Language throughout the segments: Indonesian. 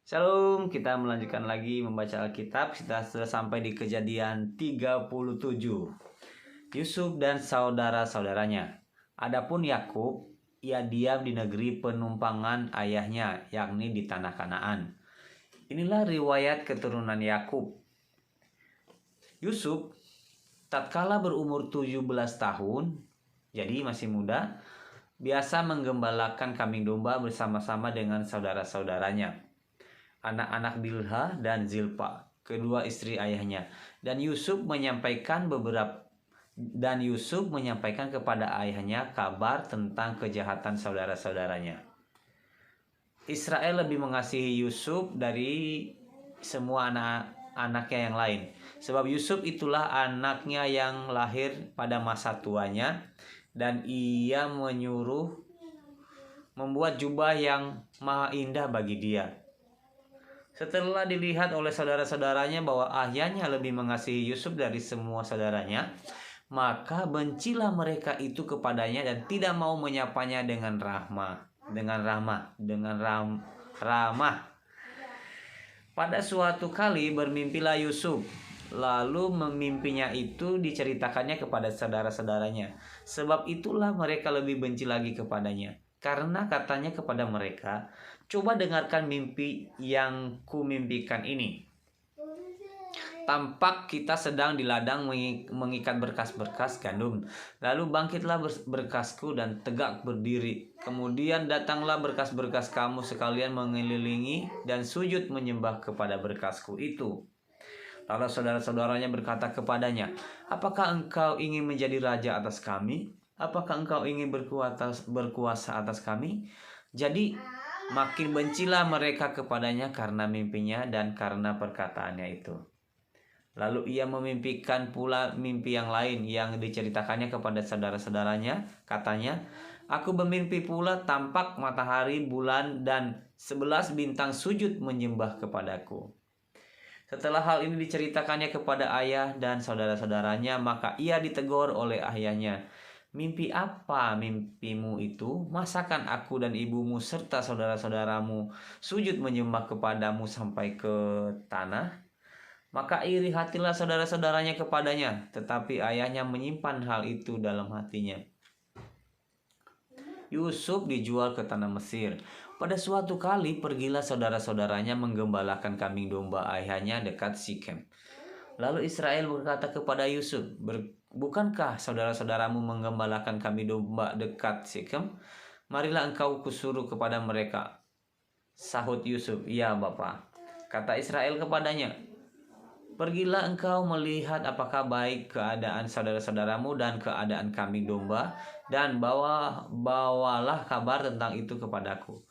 Shalom, kita melanjutkan lagi membaca Alkitab. Kita sudah sampai di Kejadian 37. Yusuf dan saudara-saudaranya. Adapun Yakub, ia diam di negeri penumpangan ayahnya, yakni di tanah Kanaan. Inilah riwayat keturunan Yakub. Yusuf tatkala berumur 17 tahun, jadi masih muda, biasa menggembalakan kambing domba bersama-sama dengan saudara-saudaranya, anak-anak Bilha dan Zilpa, kedua istri ayahnya. Dan Yusuf menyampaikan kepada ayahnya kabar tentang kejahatan saudara-saudaranya. Israel lebih mengasihi Yusuf dari semua anak-anaknya yang lain, sebab Yusuf itulah anaknya yang lahir pada masa tuanya, dan ia menyuruh membuat jubah yang maha indah bagi dia. Setelah dilihat oleh saudara-saudaranya bahwa ayahnya lebih mengasihi Yusuf dari semua saudaranya, maka bencilah mereka itu kepadanya dan tidak mau menyapanya dengan ramah. Pada suatu kali bermimpilah Yusuf, lalu memimpinya itu diceritakannya kepada saudara-saudaranya. Sebab itulah mereka lebih benci lagi kepadanya, karena katanya kepada mereka, "Coba dengarkan mimpi yang kumimpikan ini. Tampak kita sedang di ladang mengikat berkas-berkas gandum. Lalu bangkitlah berkasku dan tegak berdiri. Kemudian datanglah berkas-berkas kamu sekalian mengelilingi dan sujud menyembah kepada berkasku itu." Lalu saudara-saudaranya berkata kepadanya, "Apakah engkau ingin menjadi raja atas kami? Apakah engkau ingin berkuasa atas kami?" Jadi makin bencilah mereka kepadanya karena mimpinya dan karena perkataannya itu. Lalu ia memimpikan pula mimpi yang lain yang diceritakannya kepada saudara-saudaranya. Katanya, "Aku bermimpi pula tampak matahari, bulan, dan 11 bintang sujud menyembah kepadaku." Setelah hal ini diceritakannya kepada ayah dan saudara-saudaranya, maka ia ditegur oleh ayahnya. "Mimpi apa mimpimu itu? Masakan aku dan ibumu serta saudara-saudaramu sujud menyembah kepadamu sampai ke tanah?" Maka iri hatilah saudara-saudaranya kepadanya, tetapi ayahnya menyimpan hal itu dalam hatinya. Yusuf dijual ke tanah Mesir. Pada suatu kali pergilah saudara-saudaranya menggembalakan kambing domba ayahnya dekat Sikem. Lalu Israel berkata kepada Yusuf, "Bukankah saudara-saudaramu menggembalakan kambing domba dekat Sikem? Marilah engkau kusuruh kepada mereka." Sahut Yusuf, "Ya Bapa." Kata Israel kepadanya, "Pergilah engkau melihat apakah baik keadaan saudara-saudaramu dan keadaan kambing domba, dan bawalah kabar tentang itu kepadaku."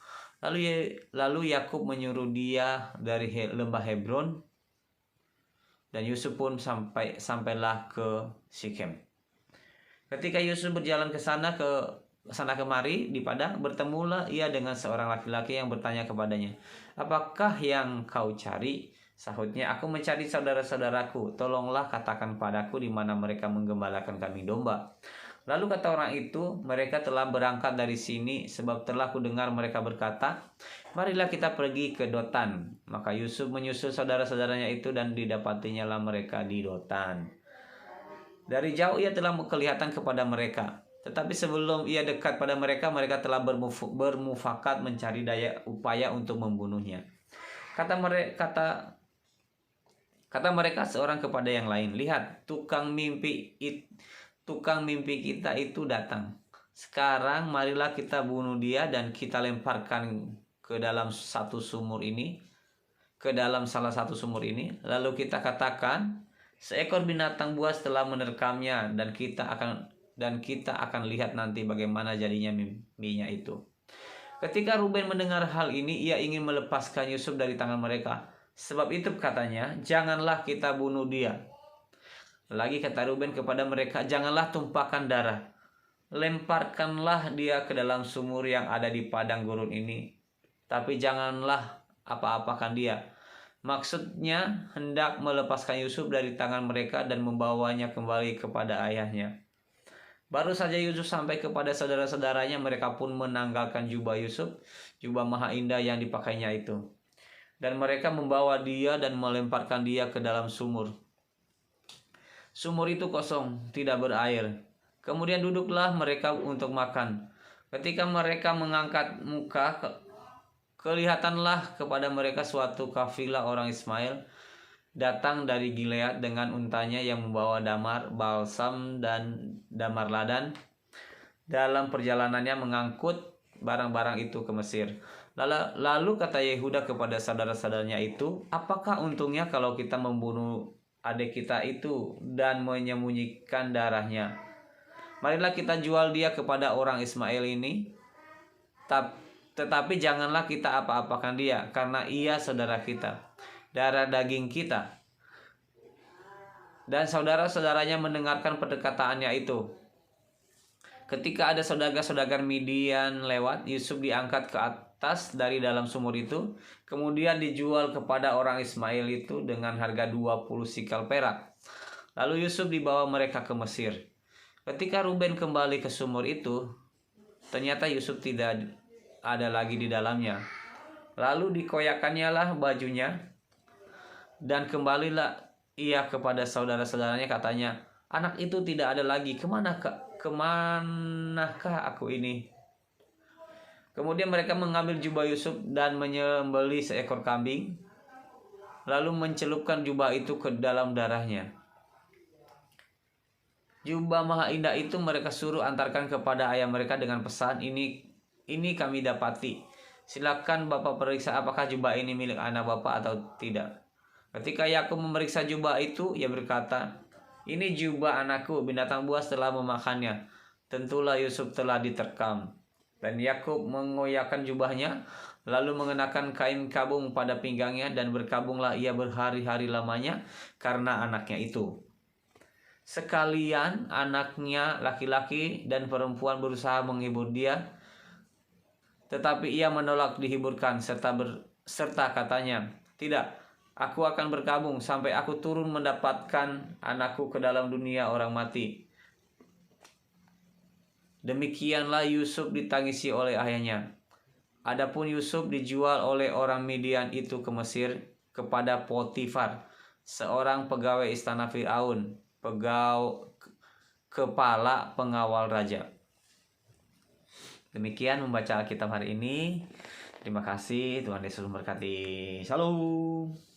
Lalu Yakub menyuruh dia dari lembah Hebron, dan Yusuf pun sampailah ke Sikem. Ketika Yusuf berjalan ke sana kemari di padang, bertemulah ia dengan seorang laki-laki yang bertanya kepadanya, "Apakah yang kau cari?" Sahutnya, "Aku mencari saudara-saudaraku. Tolonglah katakan padaku di mana mereka menggembalakan kambing domba." Lalu kata orang itu, "Mereka telah berangkat dari sini, sebab telah kudengar mereka berkata, 'Marilah kita pergi ke Dotan.'" Maka Yusuf menyusul saudara-saudaranya itu dan didapatinya lah mereka di Dotan. Dari jauh ia telah kelihatan kepada mereka, tetapi sebelum ia dekat pada mereka, mereka telah bermufakat mencari daya upaya untuk membunuhnya. Kata mereka seorang kepada yang lain, "Lihat, tukang mimpi kita itu datang. Sekarang marilah kita bunuh dia dan kita lemparkan ke dalam salah satu sumur ini. Lalu kita katakan, seekor binatang buas telah menerkamnya, dan kita akan lihat nanti bagaimana jadinya mimpinya itu." Ketika Ruben mendengar hal ini, ia ingin melepaskan Yusuf dari tangan mereka. Sebab itu katanya, "Janganlah kita bunuh dia." Lagi kata Ruben kepada mereka, "Janganlah tumpahkan darah. Lemparkanlah dia ke dalam sumur yang ada di padang gurun ini. Tapi janganlah apa-apakan dia." Maksudnya hendak melepaskan Yusuf dari tangan mereka dan membawanya kembali kepada ayahnya. Baru saja Yusuf sampai kepada saudara-saudaranya, mereka pun menanggalkan jubah Yusuf, jubah maha indah yang dipakainya itu. dan mereka membawa dia dan melemparkan dia ke dalam sumur. Sumur itu kosong, tidak berair. Kemudian duduklah mereka untuk makan. Ketika mereka mengangkat muka, kelihatanlah kepada mereka suatu kafilah orang Ismail datang dari Gilead dengan untanya yang membawa damar, balsam, dan damar ladan. Dalam perjalanannya mengangkut barang-barang itu ke Mesir. Lalu kata Yehuda kepada saudara-saudaranya itu, apakah untungnya kalau kita membunuh adik kita itu dan menyembunyikan darahnya? Marilah kita jual dia kepada orang Ismail ini, tetapi janganlah kita apa-apakan dia, karena ia saudara kita, darah daging kita. Dan saudara-saudaranya mendengarkan perkataannya itu. Ketika ada saudagar-saudagar Midian lewat, Yusuf diangkat ke atas dari dalam sumur itu, kemudian dijual kepada orang Ismail itu dengan harga 20 sikal perak. Lalu Yusuf dibawa mereka ke Mesir. Ketika Ruben kembali ke sumur itu, ternyata Yusuf tidak ada lagi di dalamnya. Lalu dikoyakannya lah bajunya, dan kembalilah ia kepada saudara-saudaranya, katanya, anak itu tidak ada lagi, kemanakah aku ini? Kemudian mereka mengambil jubah Yusuf dan menyembelih seekor kambing, lalu mencelupkan jubah itu ke dalam darahnya. Jubah maha indah itu mereka suruh antarkan kepada ayah mereka dengan pesan, ini kami dapati. Silakan Bapak periksa apakah jubah ini milik anak Bapak atau tidak. Ketika Yakub memeriksa jubah itu, ia berkata, ini jubah anakku, binatang buas telah memakannya. Tentulah Yusuf telah diterkam. Dan Yakub mengoyakkan jubahnya, lalu mengenakan kain kabung pada pinggangnya, dan berkabunglah ia berhari-hari lamanya karena anaknya itu. Sekalian anaknya laki-laki dan perempuan berusaha menghibur dia, tetapi ia menolak dihiburkan serta katanya, tidak, aku akan berkabung sampai aku turun mendapatkan anakku ke dalam dunia orang mati. Demikianlah Yusuf ditangisi oleh ayahnya. Adapun Yusuf dijual oleh orang Midian itu ke Mesir kepada Potifar, seorang pegawai istana Firaun, kepala pengawal raja. Demikian membaca Alkitab hari ini. Terima kasih, Tuhan Yesus memberkati. Shalom.